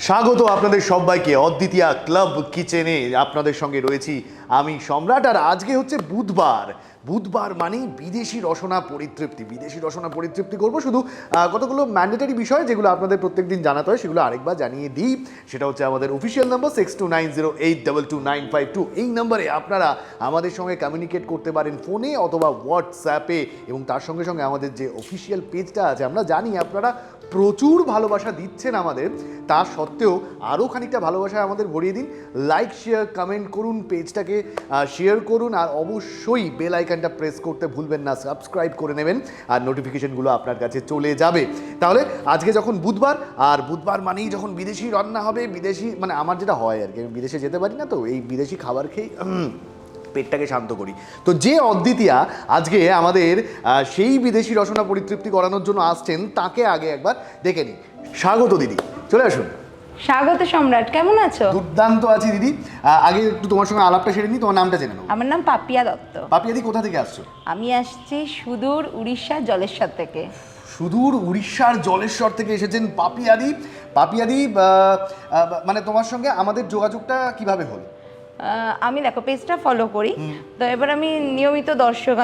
স্বাগত আপনাদের সবাইকে অদ্বিতীয়া ক্লাব কিচেনে। আপনাদের সঙ্গে রয়েছি আমি সম্রাট। আর আজকে হচ্ছে বুধবার মানেই বিদেশি রসনা পরিতৃপ্তি করবো। শুধু কতগুলো ম্যান্ডেটারি বিষয় যেগুলো আপনাদের প্রত্যেকদিন জানাতে হয় সেগুলো আরেকবার জানিয়ে দিই। সেটা হচ্ছে আমাদের অফিসিয়াল নাম্বার 6290822952। এই নাম্বারে আপনারা আমাদের সঙ্গে কমিউনিকেট করতে পারেন ফোনে অথবা হোয়াটসঅ্যাপে। এবং তার সঙ্গে সঙ্গে আমাদের যে অফিসিয়াল পেজটা আছে, আমরা জানি আপনারা প্রচুর ভালোবাসা দিচ্ছেন আমাদের, তা সত্ত্বেও আরও খানিকটা ভালোবাসা আমাদের ভরিয়ে দিন। লাইক শেয়ার কমেন্ট করুন, পেজটাকে শেয়ার করুন, আর অবশ্যই বেল আইকনটা প্রেস করতে ভুলবেন না। সাবস্ক্রাইব করে নেবেন আর নোটিফিকেশনগুলো আপনার কাছে চলে যাবে। তাহলে আজকে যখন বুধবার মানেই যখন বিদেশি রান্না হবে, বিদেশি মানে আমার যেটা হয় আর কি, আমি বিদেশে যেতে পারি না, তো এই বিদেশি খাবার খেয়ে পেটটাকে শান্ত করি। তো যে অদ্বিতীয়া আজকে আমাদের সেই বিদেশি রসনা পরিতৃপ্তি করানোর জন্য আসছেন, তাকে আগে একবার দেখে নিই। স্বাগত দিদি, চলে আসুন। স্বাগত সম্রাট, কেমন আছো? দুর্দান্ত আছি দিদি। আগে একটু তোমার সঙ্গে আলাপটা সেরে নিই, তোমার নামটা জেনে নাও। আমার নাম পাপিয়া দত্ত। পাপিয়া দি, কোথা থেকে আসছো? আমি আসছি সুদূর উড়িষ্যার জলেশ্বর থেকে। সুদূর উড়িষ্যার জলেশ্বর থেকে এসেছেন পাপিয়াদি। মানে তোমার সঙ্গে আমাদের যোগাযোগটা কিভাবে হলো? আমি দেখো পেজটা ফলো করি, তো এবার আমি নিয়মিত দর্শক।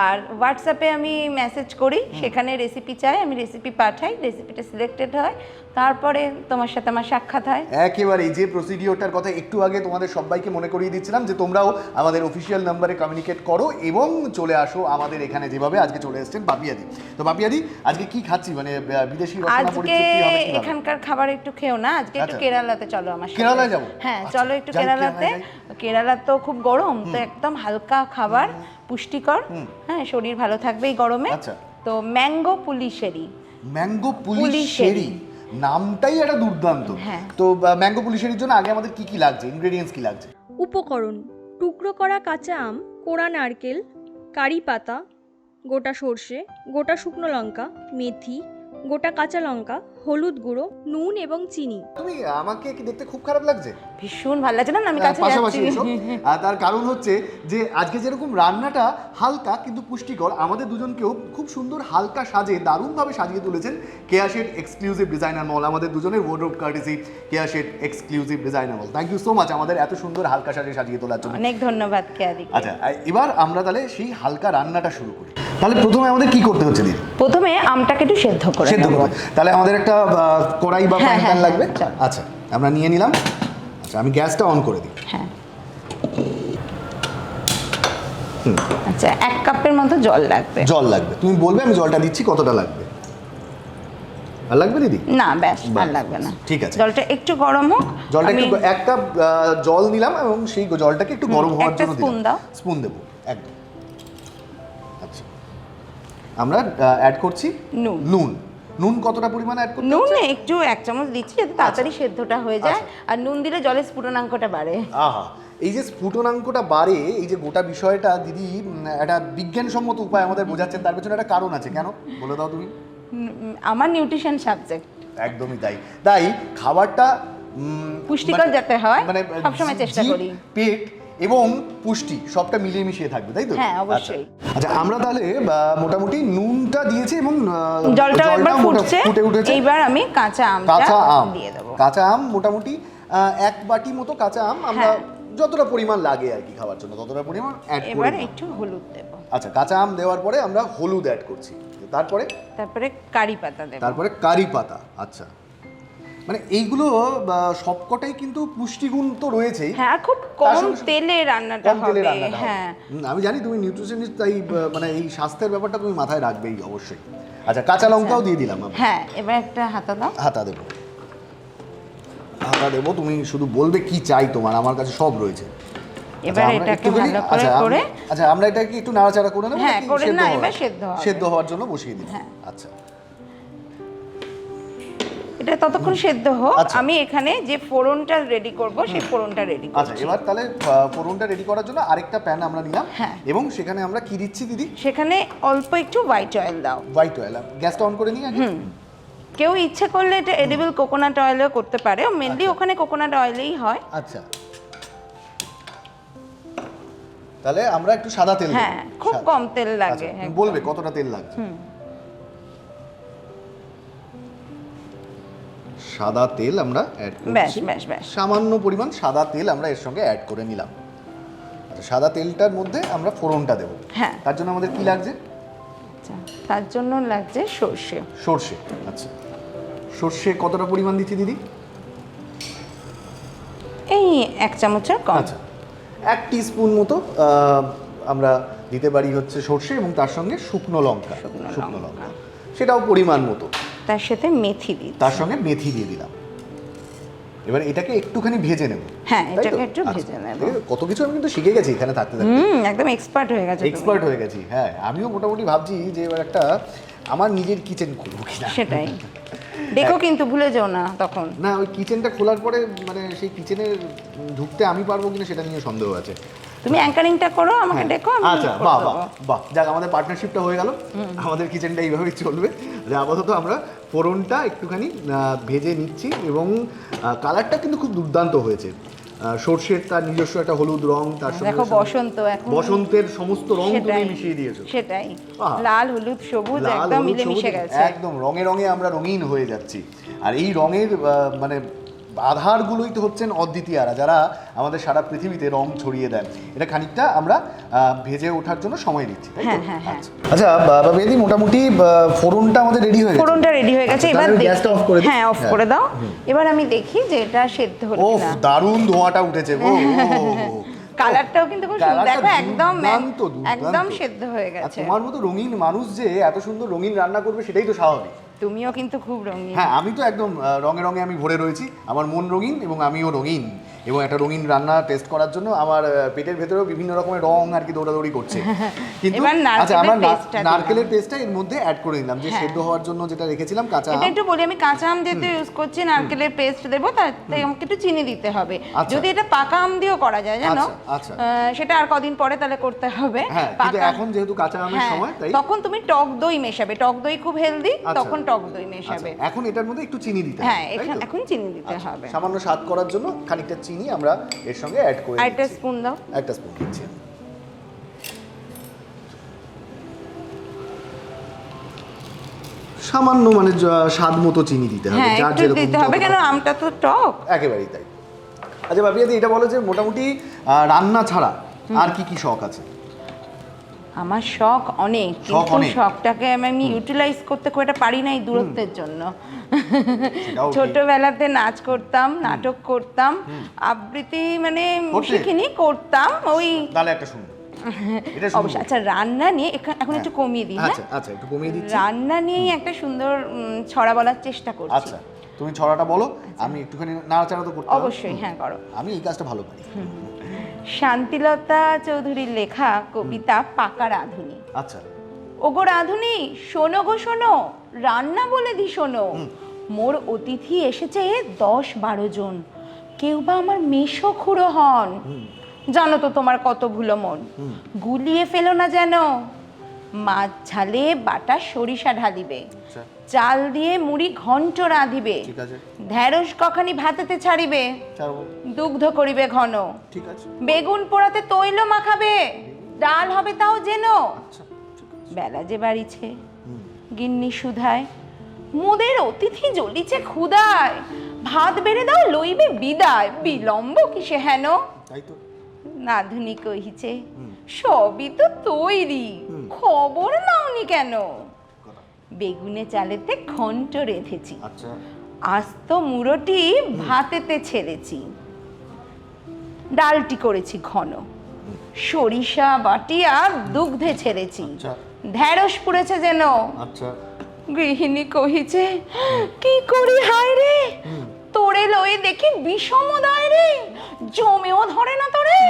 আর হোয়াটসঅ্যাপে আমি মেসেজ করি, সেখানে রেসিপি চাই, আমি রেসিপি পাঠাই, রেসিপিটা সিলেক্টেড হয়, তারপরে তোমার সাথে আমার সাক্ষাৎ হয়। একেবারে এই যে প্রসিডিওরটার কথা একটু আগে তোমাদের সবাইকে মনে করিয়ে দিচ্ছিলাম, যে তোমরাও আমাদের অফিসিয়াল নাম্বারে কমিউনিকেট করো এবং চলে আসো আমাদের এখানে, যেভাবে আজকে চলে এসেছেন পাপিয়াদি। তো পাপিয়াদি, আজকে কি খাচ্ছি, মানে বিদেশি রসনা পরিতৃপ্তি হবে কিভাবে? এখানকার খাবার একটু খেও না, আজকে একটু কেরালাতে চলো আমার সাথে। কেরালায় যাবো? হ্যাঁ চলো একটু কেরালাতে। কেরালা তো খুব গরম, তো একদম হালকা খাবার, পুষ্টিকর, হ্যাঁ শরীর ভালো থাকবে এই গরমে। তো ম্যাঙ্গো পুলি শেরি। ম্যাঙ্গো পুলি শেরি নামটাই একটা দুর্দান্ত। তো ম্যাঙ্গো পুলি শেরির জন্য আগে আমাদের কি কি লাগছে, ইনগ্রেডিয়েন্টস কি লাগছে? উপকরণ: টুকরো করা কাঁচা আম, কোড়া নারকেল, কারি পাতা, গোটা সর্ষে, গোটা শুকনো লঙ্কা, মেথি, গোটা কাঁচা লঙ্কা, হলুদ গুঁড়ো, নুন এবং চিনি। তুমি আমাকে কি দেখতে খুব খারাপ লাগছে? ভীষণ ভালো লাগছে না, আমি কাছে পাশাপাশি যাচ্ছি। এসো। তার কারণ হচ্ছে যে আজকে যেরকম রান্নাটা হালকা কিন্তু পুষ্টিকর, আমাদের দুজনকেও খুব সুন্দর হালকা সাজে দারুণভাবে সাজিয়ে তুলেছেন Keya shade exclusive designer mall. আমাদের দুজনের wardrobe courtesy Keya shade exclusive designer mall. Thank you so much আমাদের এত সুন্দর হালকা সাজে সাজিয়ে তোলার জন্য। অনেক ধন্যবাদ কেয়াদি। আচ্ছা, এবার আমরা তাহলে সেই হালকা রান্নাটা শুরু করি। তাহলে প্রথমে আমাদের কি করতে হচ্ছে দিদি? প্রথমে আমটাকে একটু সেদ্ধ করে নেব। তাহলে আমাদের একটা কড়াই বা ফ্রাই প্যান লাগবে। আচ্ছা, আমরা নিয়ে নিলাম। আচ্ছা, আমি গ্যাসটা অন করে দিই। হ্যাঁ। আচ্ছা, 1 কাপের মতো জল লাগবে। তুমি বলবে, আমি জলটা দিচ্ছি। কতটা লাগবে? আর লাগবে দিদি? না, ব্যাস আর লাগবে না। ঠিক আছে, জলটা একটু গরম হোক। জলটা একটু 1 কাপ জল নিলাম এবং সেই জলটাকে একটু গরম হওয়ার জন্য স্পুন দেবো একদম। আচ্ছা, আমরা অ্যাড করছি নুন কতটা পরিমাণ অ্যাড করতে? নুন একটু 1 চামচ দিচ্ছি, যাতে তাড়াতাড়ি সেদ্ধটা হয়ে যায়। আর নুন দিলে জলের স্ফুটনাঙ্কটা বাড়ে। আহা, এই যে স্ফুটনাঙ্কটা বাড়ে, এই যে গোটা বিষয়টা দিদি একটা বিজ্ঞানসম্মত উপায় আমাদের বোঝাচ্ছেন, তার পেছনে একটা কারণ আছে। কেন বলে দাও তুমি? আমার নিউট্রিশন সাবজেক্ট। একদমই তাই খাবারটা পুষ্টিকর যাতে হয়, মানে সবসময় চেষ্টা করি। পেট এবং পুষ্টি সবটা মিলিয়ে মিশিয়ে থাকবে, তাই তো? হ্যাঁ, অবশ্যই। আচ্ছা, আমরা তাহলে মোটামুটি নুনটা দিয়েছি এবং জলটা একবার ফুটে উঠেছে। এইবার আমি কাঁচা আম দিয়ে দেব। কাঁচা আম মোটামুটি 1 বাটি মতো কাঁচা আম আমরা যতটা পরিমাণ লাগে আর কি খাওয়ার জন্য ততটা পরিমাণ অ্যাড করে এবার একটু হলুদ দেব। আচ্ছা, কাঁচা আম দেওয়ার পরে আমরা হলুদ অ্যাড করছি। তারপরে কারি পাতা দেব। কারি পাতা। আচ্ছা, মানে এইগুলো সবকটাই কিন্তু পুষ্টিগুণ তো রয়েছেই। হ্যাঁ, আর খুব কম তেলে রান্নাটা হবে। হ্যাঁ, আমি জানি তুমি নিউট্রিশনিস্ট, তাই মানে এই স্বাস্থ্যের ব্যাপারটা তুমি মাথায় রাখবেই অবশ্যই। আচ্ছা, কাঁচা লঙ্কাও দিয়ে দিলাম। হ্যাঁ, এবার একটা হাতা দাও। হাতা দেবো। তুমি শুধু বলবে কি চাই তোমার, আমার কাছে সব রয়েছে। এবার এটাকে ভালো করে আচ্ছা, আমরা এটাকে একটু নাড়াচাড়া করে নেব। হ্যাঁ, করে না, এবার সেদ্ধ হওয়ার জন্য বসিয়ে দিই। আচ্ছা, এটা ততক্ষণ সেদ্ধ হোক। আমি এখানে যে ফোড়নটা রেডি করব, সেই ফোড়নটা রেডি করছি। আচ্ছা, এবার তাহলে ফোড়নটা রেডি করার জন্য আরেকটা প্যান আমরা নিলাম এবং সেখানে আমরা কি দিচ্ছি দিদি? সেখানে অল্প একটু হোয়াইট অয়েল দাও। White oil. গ্যাসটা অন করে নিই আগে। কেউ ইচ্ছে করলে এটা এডিবল কোকোনাট অয়েলও করতে পারে, মেনলি ওখানে কোকোনাট অয়েলেই হয়। আচ্ছা, তাহলে আমরা একটু সাদা তেল দেব। হ্যাঁ, খুব কম তেল লাগে। বলবে কতটা তেল লাগছে? সাদা তেল আমরা অ্যাড ব্যাস করছি। ব্যাস ব্যাস সামান্য পরিমাণ সাদা তেল আমরা এর সঙ্গে অ্যাড করে নিলাম। আচ্ছা, সাদা তেলটার মধ্যে আমরা ফোড়নটা দেবো। হ্যাঁ, তার জন্য আমাদের কি লাগছে? আচ্ছা, তার জন্য লাগছে সর্ষে। সর্ষে। আচ্ছা, সর্ষে কতটা পরিমাণ দিচ্ছি দিদি? এই 1 চামচের কম। আচ্ছা, 1 টিস্পুন মতো আমরা দিতে পারি হচ্ছে সর্ষে, এবং তার সঙ্গে শুকনো লঙ্কা। শুকনো লঙ্কা সেটাও পরিমাণ মতো। তার সাথে মেথি দিই, তার সঙ্গে মেথি দিয়ে দিলাম। এবার এটাকে একটুখানি ভেজে নেব। হ্যাঁ, তাই তো? এটাকে একটু আচ্ছা, ভেজে নেব। কত কিছু আমি কিন্তু শিখে গেছি এখানে থাকতে থাকতে। একদম এক্সপার্ট হয়ে গেছে তুমি। এক্সপার্ট হয়ে গেছি, হ্যাঁ। আমিও মোটামুটি ভাবছি যে এবার একটা আমার নিজের কিচেন খুলবো কিনা। সেটাই দেখো, কিন্তু ভুলে যাও না তখন। না, ওই কিচেনটা খোলার পরে মানে সেই কিচেনে ঢুকতে আমি পারবো কিনা সেটা নিয়ে সন্দেহ আছে। তুমি অ্যাঙ্কারিংটা করো, আমাকে ডেকো, আমি আচ্ছা, করে বাহ দেবো। বাহ বাহ, যাক আমাদের পার্টনারশিপটা হয়ে গেল। আমাদের কিচেনটা এইভাবেই চলবে। যে আপাতত আমরা ফোড়নটা একটুখানি ভেজে নিচ্ছি, এবং কালারটা কিন্তু খুব দুর্দান্ত হয়েছে। সর্ষের তার নিজস্ব একটা হলুদ রং, তার সঙ্গে দেখো বসন্ত, এখন বসন্তের সমস্ত রং তুমি সেটাই, মিশিয়ে দিয়েছো। সেটাই, বাহ। লাল হলুদ সবুজ লাল, একদম হলুদ, মিলেমিশে সবুজ, গেছে। একদম রঙে রঙে আমরা রঙিন হয়ে যাচ্ছি। আর এই রঙের মানে আধারগুলোই তো হচ্ছেন অদ্বিতীয়ারা, যারা আমাদের সারা পৃথিবীতে রং ছড়িয়ে দেন। এটা খানিকটা আমরা ভেজে ওঠার জন্য সময় দিচ্ছি, তাই তো? হ্যাঁ, হ্যাঁ, হ্যাঁ। আচ্ছা বেদি, মোটামুটি ফোড়নটা আমাদের রেডি হয়ে গেছে। ফোড়নটা রেডি হয়ে গেছে। এবার তাহলে গ্যাসটা অফ করে দিই। হ্যাঁ, অফ করে দাও। এবার আমি দেখি যে এটা সেদ্ধ হলো ওহ, কিনা। দারুণ ধোঁয়াটা উঠেছে গো। কালারটাও কিন্তু খুব সুন্দর, কালারটা দেখো একদম দুর্দান্ত, দুর্দান্ত। একদম সেদ্ধ হয়ে আর গেছে। তোমার মতো রঙিন মানুষ যে এত সুন্দর রঙিন রান্না করবে সেটাই তো স্বাভাবিক। তুমিও কিন্তু খুব রঙিন। হ্যাঁ, আমি তো একদম রঙে রঙে আমি ভরে রয়েছি। আমার মন রঙিন এবং আমিও রঙিন, এবং একটা রঙিন রান্না টেস্ট করার জন্য আমার পেটের ভেতরেও বিভিন্ন রকমের রং আর কি দৌড়াদৌড়ি করছে। কিন্তু এবার আচ্ছা, আমরা পেস্টটা নারকেলের পেস্টটা এর মধ্যে অ্যাড করে নিলাম, যে সেদ্ধ হওয়ার জন্য যেটা রেখেছিলাম কাঁচা এটা আম। একটু বলি, আমি কাঁচা আম যেহেতু ইউজ করছি, নারকেলের পেস্ট দেবো, তাই আমাকে একটু চিনি দিতে হবে। আচ্ছা। যদি এটা পাকা আম দিয়েও করা যায় জানো, আচ্ছা, আচ্ছা। সেটা আর কদিন পরে তাহলে করতে হবে। হ্যাঁ, কিন্তু এখন যেহেতু কাঁচা আমের হ্যাঁ, সময়, তাই তখন তুমি টক দই মেশাবে। টক দই খুব হেলদি, আচ্ছা। তখন টক দই মেশাবে। আচ্ছা, এখন এটার মধ্যে একটু চিনি দিতে হবে, হ্যাঁ, তাই তো? এখন চিনি দিতে আচ্ছা, হবে। সামান্য স্বাদ করার জন্য খানিকটা চিনি আমরা এর সঙ্গে অ্যাড করে আরেকটা দিচ্ছি। স্পুন দাও। একটা স্পুন দিচ্ছি। সামান্য মানে স্বাদ মতো চিনি দিতে হবে, হ্যাঁ, যার একটু যেরকম দিতে হবে, কেন আমটা তো টক। একেবারেই তাই। আচ্ছা ভাবিয়াদি, এটা বলো যে মোটামুটি রান্না ছাড়া আর কি কি শখ আছে? আমার শখ অনেক, কিন্তু অনেক। শখটাকে আমি ইউটিলাইজ করতে খুব একটা পারি না এই দূরত্বের জন্য। সেটাও ঠিক। ছোটবেলাতে নাচ করতাম, নাটক করতাম, আবৃত্তি মানে শিখিনি, করতাম ওই। তাহলে একটা শুনুন, এটা শুনুন। অবশ্যই। আচ্ছা, রান্না নিয়ে এখন একটু কমিয়ে দিই। হ্যাঁ, আচ্ছা আচ্ছা, একটু কমিয়ে দিচ্ছি। রান্না নিয়েই একটা সুন্দর ছড়া বলার চেষ্টা করছি। আচ্ছা, তুমি ছড়াটা বলো, আমি একটুখানি নাড়াচাড়া তো করতে হবে। অবশ্যই, হ্যাঁ, করো। আমি এই কাজটা ভালো পারি। শান্তিলতা চৌধুরীর লেখা কবিতা পাকা রাঁধুনি। আচ্ছা। ওগো রাঁধুনি, শোনো গো শোনো, রান্না বলে দি শোনো। মোর অতিথি এসেছে 10-12 জন, কেউ বা আমার মেশো খুড়ো হন। জানো তো তোমার কত ভুলো মন, গুলিয়ে ফেলো না যেন। মাছ ঝালে বাটা সরিষা ঢালিবে, আচ্ছা, চাল দিয়ে মুড়ি ঘন্ট রাঁধিবে, ঠিক আছে। ঢেঁড়স কখানি ভাতেতে ছাড়িবে, ছাড়বো। দুগ্ধ করিবে ঘন, ঠিক আছে। বেগুন পোড়াতে তৈল মাখাবে, ডাল হবে তাও যেন। আচ্ছা, ঠিক আছে। বেলা যে বাড়িছে, গিন্নি সুধায়, মোদের অতিথি জ্বলিছে ক্ষুধায়, ভাত বেড়ে দাও লইবে বিদায়, বিলম্ব কিসে হেন। তাই তো। নাধুনি কহিছে, সবই তো তৈরি, খবর নাওনি কেন। বেগুনে চালেতে ঘন্ট রেঁধেছি, আচ্ছা, আস্ত মুড়োটি ভাতেতে ছেড়েছি, ডালটি করেছি ঘন, সরিষা বাটিয়া দুগ্ধে ছেড়েছি, আচ্ছা, ঢেঁড়স পুড়েছে যেন। আচ্ছা। গৃহিণী কহিছে, কি করি হায় রে, তোরে লয়ে দেখি বিষমদায় রে, জমেও ধরে না তোরে।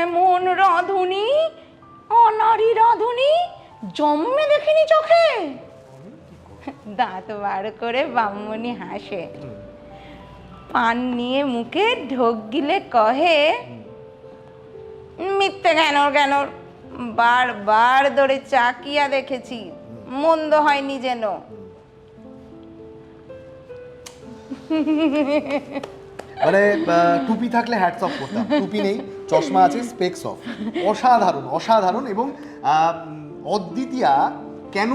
এমন রাঁধুনি, অনারী রাঁধুনি, জন্মে দেখিনি চোখে। দাঁত বার করে বামুনি হাসে, পান নিয়ে মুখে ঢোক গিলে কহে, মিথ্যে কেন কেন, বারবার ধরে চাকিয়া দেখেছি, মন্দ হয়নি যেন। মানে টুপি থাকলে হ্যাটস অফ করতাম, টুপি নেই, চশমা আছে, স্পেক্স অফ। অসাধারণ, অসাধারণ। এবং অদ্বিতীয়া কেন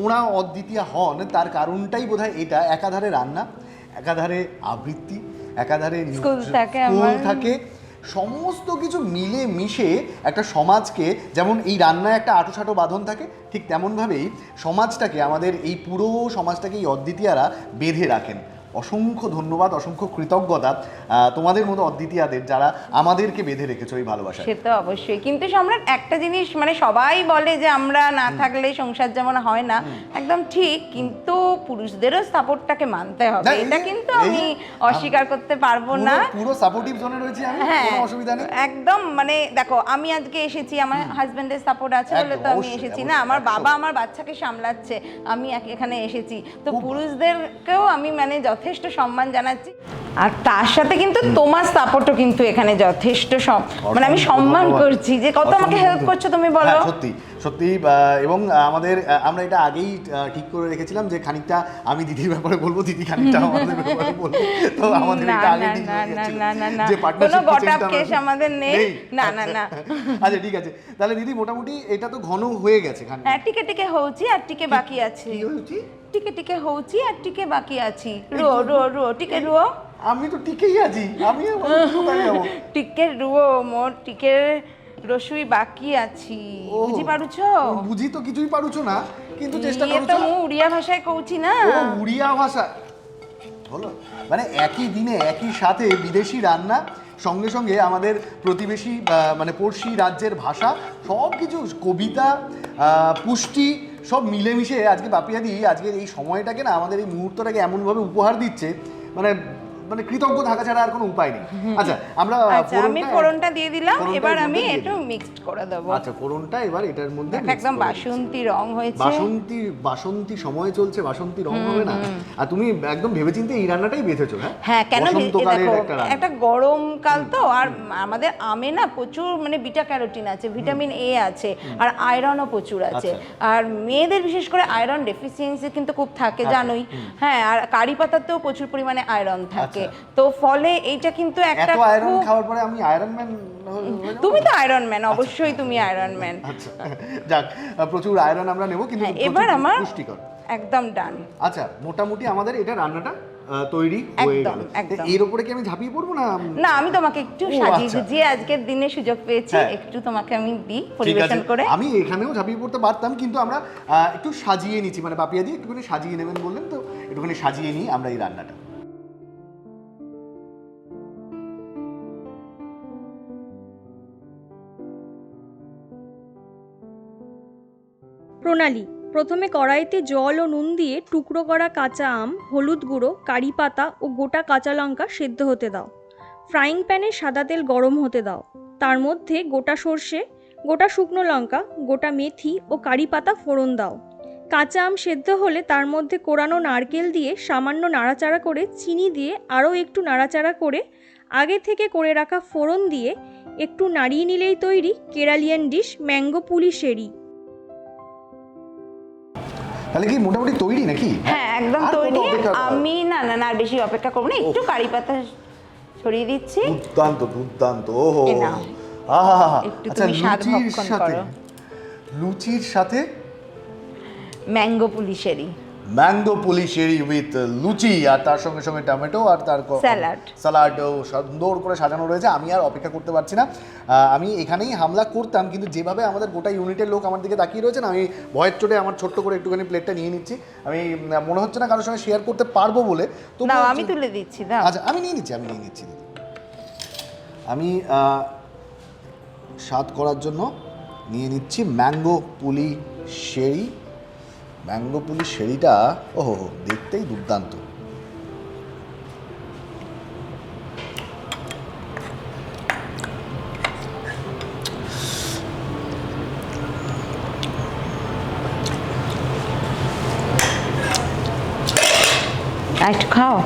ওরা অদ্বিতীয় হন তার কারণটাই বোধহয় এটা, একাধারে রান্না, একাধারে আবৃত্তি, একাধারে স্কুল থাকে, সমস্ত কিছু মিলে মিশে একটা সমাজকে, যেমন এই রান্নায় একটা আঁটো বাঁধন থাকে, ঠিক তেমনভাবেই সমাজটাকে, আমাদের এই পুরো সমাজটাকে এই অদ্বিতীয়ারা বেঁধে রাখেন। অসংখ্য ধন্যবাদ, অসংখ্য কৃতজ্ঞতা তোমাদের মতো অদ্বিতীয়াদের, যারা আমাদেরকে বেঁধে রেখেছো এই ভালোবাসা। সে তো অবশ্যই, কিন্তু সম্রাট একটা জিনিস, মানে সবাই বলে যে আমরা না থাকলে সংসার যেমন হয় না, একদম ঠিক, কিন্তু পুরুষদেরও সাপোর্টটাকে মানতে হবে, এটা কিন্তু আমি অস্বীকার করতে পারবো না। পুরো সাপোর্টিভ জোনে রয়েছি আমি, কোনো অসুবিধা নেই একদম। মানে দেখো, আমি আজকে এসেছি, আমার হাজবেন্ডের সাপোর্ট আছে বলে তো আমি এসেছি না, আমার বাবা আমার বাচ্চাকে সামলাচ্ছে, আমি এখানে এসেছি, তো পুরুষদেরকেও আমি মানে যথেষ্ট সম্মান জানাচ্ছি। আর তার সাথে কিন্তু তোমার সাপোর্টও কিন্তু এখানে যথেষ্ট, মানে আমি সম্মান করছি যে কত আমাকে হেল্প করছো তুমি বলো। সত্যি সত্যি। এবং আমরা এটা আগেই ঠিক করে রেখেছিলাম যে খানিকটা আমি দিদির ব্যাপারে বলবো, দিদি খানিকটা আমাদের ব্যাপারে বলবো, তো আমাদের এটা আগে ঠিক হয়ে গেছিল যে কোনো গটআপ কেস আমাদের নেই, না না না। আচ্ছা ঠিক আছে, তাহলে দিদি মোটামুটি এটা তো ঘন হয়ে গেছে। হ্যাঁ, টিকে টিকে হଉଛି আর টিকে বাকি আছে। কি হচ্ছে? টিকে টিকে হଉଛି আর টিকে বাকি আছি। রো টিকে রুও। আমি তো টিকেই আছি, আমি কোথায় যাব? টিকে রুও, মোর টিকে রসুই বাকি আছি, বুঝি পারুছো? বুঝি তো কিছুই পারুছো না, কিন্তু চেষ্টা করছো। তো মু উড়িয়া ভাষায় কইছি না। ও উড়িয়া ভাষা হলো, মানে একই দিনে একই সাথে বিদেশি রান্না, সঙ্গে সঙ্গে আমাদের প্রতিবেশী মানে পড়শি রাজ্যের ভাষা, সব কিছু, কবিতা, পুষ্টি, সব মিলেমিশে আজকে পাপিয়াদি আজকের এই সময়টাকে না, আমাদের এই মুহূর্তটাকে এমনভাবে উপহার দিচ্ছে, মানে মানে কৃতজ্ঞ থাকা ছাড়া আর কোনো উপায় নেই। আচ্ছা আমরা আমি ফোড়নটা দিয়ে দিলাম, এবার আমি একটু মিক্সড করে দেব। আচ্ছা ফোড়নটা এবার এটার মধ্যে একদম বাসন্তী রং হয়েছে, বাসন্তী সময় চলছে, বাসন্তী রং হবে না? আর তুমি একদম ভেবেচিন্তে এই রান্নাটাই বেঁধেছো। হ্যাঁ কেন, একটা গরমকাল তো, আর আমাদের আমে না প্রচুর মানে বিটা ক্যারোটিন আছে, ভিটামিন এ আছে, আর আয়রনও প্রচুর আছে, আর মেয়েদের বিশেষ করে আয়রন ডেফিসিয়েন্সি কিন্তু খুব থাকে জানোই। হ্যাঁ, আর কারি পাতাতেও প্রচুর পরিমাণে আয়রন থাকে, তো ফলে এইটা কিন্তু একটা, এত আয়রন খাওয়ার পরে আমি আয়রন ম্যান। তুমি তো আয়রন ম্যান, অবশ্যই তুমি আয়রন ম্যান। আচ্ছা যাক, প্রচুর আয়রন আমরা নেব, কিন্তু এবার আমার পুষ্টিকর একদম ডান। আচ্ছা মোটামুটি আমাদের এটা রান্নাটা তৈরি হয়ে গেল। এর উপরে কি আমি ঝাঁপিয়ে পড়বো না? না, আমি তোমাকে একটু সাজিয়ে গুজিয়ে আজকের দিনে সুযোগ পেয়েছি, একটু তোমাকে আমি দিই পরিবেশন করে। আমি এখানেও ঝাঁপিয়ে পড়তে পারতাম, কিন্তু আমরা একটু সাজিয়ে নিচ্ছি, মানে পাপিয়া দিয়ে একটুখানি সাজিয়ে নেবেন বললেন, তো একটুখানি সাজিয়ে নিই আমরা এই রান্নাটা। প্রণালী: প্রথমে কড়াইতে জল ও নুন দিয়ে টুকরো করা কাঁচা আম, হলুদ গুঁড়ো, কারি পাতা ও গোটা কাঁচা লঙ্কা সেদ্ধ হতে দাও। ফ্রাইং প্যানে সাদা তেল গরম হতে দাও, তার মধ্যে গোটা সর্ষে, গোটা শুকনো লঙ্কা, গোটা মেথি ও কারি পাতা ফোড়ন দাও। কাঁচা আম সেদ্ধ হলে তার মধ্যে কোরানো নারকেল দিয়ে সামান্য নাড়াচাড়া করে, চিনি দিয়ে আরও একটু নাড়াচাড়া করে, আগে থেকে করে রাখা ফোড়ন দিয়ে একটু নাড়িয়ে নিলেই তৈরি কেরালিয়ান ডিশ ম্যাঙ্গো পুলি শেরি। তাহলে কি মোটামুটি তৈরি নাকি? হ্যাঁ একদম তৈরি। আমি না না না আর বেশি অপেক্ষা করবো না, একটু কারি পাতা ছড়িয়ে দিচ্ছি। দুর্দান্ত দুর্দান্ত। ওহো আহা, আচ্ছা লুচির সাথে ম্যাঙ্গো পুলি শেরি, ম্যাঙ্গো পুলি শেরি উইথ লুচি, আর তার সঙ্গে সঙ্গে টমেটো আর তার স্যালাডও সুন্দর করে সাজানো রয়েছে। আমি আর অপেক্ষা করতে পারছি না, আমি এখানেই হামলা করতাম, কিন্তু যেভাবে আমাদের গোটা ইউনিটের লোক আমার দিকে তাকিয়ে রয়েছে না, আমি ভয়ের চোটে আমার ছোট্ট করে একটুখানি প্লেটটা নিয়ে নিচ্ছি। আমি মনে হচ্ছে না কারোর সঙ্গে শেয়ার করতে পারবো বলে, তো আমি তুলে দিচ্ছি। আচ্ছা আমি নিয়ে নিচ্ছি আমি স্বাদ করার জন্য নিয়ে নিচ্ছি ম্যাঙ্গো পুলি শেরি। ম্যাঙ্গো পুলি শেরিটা ওহো দেখতেই দুর্দান্ত। একটু খাও।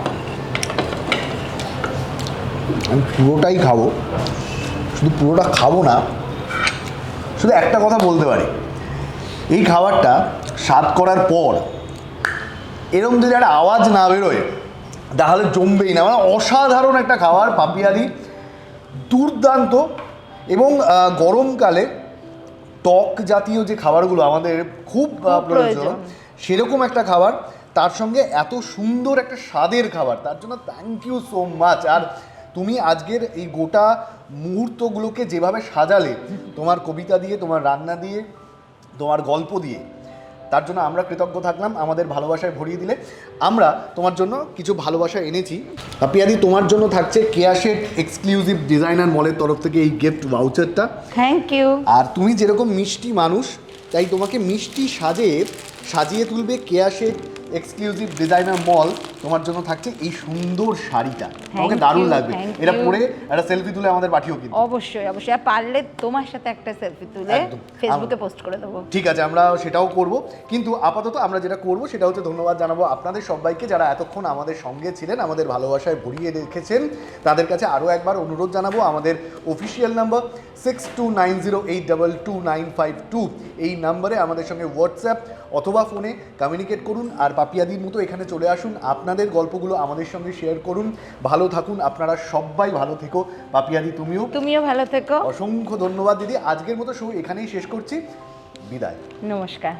আমি পুরোটাই খাবো, শুধু পুরোটা খাবো না, শুধু একটা কথা বলতে পারি, এই খাবারটা স্বাদ করার পর এরকম যদি একটা আওয়াজ না বেরোয় তাহলে জমবেই না। মানে অসাধারণ একটা খাবার পাপিয়াদি, দুর্দান্ত। এবং গরমকালে টক জাতীয় যে খাবারগুলো আমাদের খুব প্রয়োজন, প্রয়োজন। সেরকম একটা খাবার, তার সঙ্গে এত সুন্দর একটা স্বাদের খাবার, তার জন্য থ্যাংক ইউ সো মাচ। আর তুমি আজকের এই গোটা মুহূর্তগুলোকে যেভাবে সাজালে, তোমার কবিতা দিয়ে, তোমার রান্না দিয়ে, তোমার গল্প দিয়ে, তার জন্য আমরা কৃতজ্ঞ থাকলাম। আমাদের ভালোবাসায় ভরিয়ে দিলে। আমরা তোমার জন্য কিছু ভালোবাসা এনেছি। পাপিয়াদি, তোমার জন্য থাকছে কেয়াশেট এক্সক্লুসিভ ডিজাইনার মলের তরফ থেকে এই গিফট ভাউচারটা। Thank you. আর তুমি যেরকম মিষ্টি মানুষ, তাই তোমাকে মিষ্টি সাজিয়ে তুলবে কেয়াশেট এক্সক্লুসিভ ডিজাইনার মল। তোমার জন্য থাকছে এই সুন্দর শাড়িটা, তোমাকে দারুণ লাগবে। এটা পরে একটা সেলফি তুলে আমাদের পাঠিও কিন্তু। অবশ্যই অবশ্যই, আর পারলে তোমার সাথে একটা সেলফি তুলে একদম। ফেসবুকে পোস্ট করে দেবো। ঠিক আছে, আমরা সেটাও করব। কিন্তু আপাতত আমরা যেটা করব সেটা হচ্ছে ধন্যবাদ জানাবো আপনাদের সবাইকে যারা এতক্ষণ আমাদের সঙ্গে ছিলেন, আমাদের ভালোবাসায় ভরিয়ে রেখেছেন। তাদের কাছে আরও একবার অনুরোধ জানাবো, আমাদের অফিসিয়াল নাম্বার 6290822952, এই নাম্বারে আমাদের সঙ্গে হোয়াটসঅ্যাপ অথবা ফোনে কমিউনিকেট করুন। আর পাপিয়াদির মতো এখানে চলে আসুন, আপনাদের গল্পগুলো আমাদের সঙ্গে শেয়ার করুন। ভালো থাকুন আপনারা সবাই, ভালো থেকো। পাপিয়াদি, তুমিও ভালো থেকো। অসংখ্য ধন্যবাদ দিদি। আজকের মতো শো এখানেই শেষ করছি, বিদায়। নমস্কার।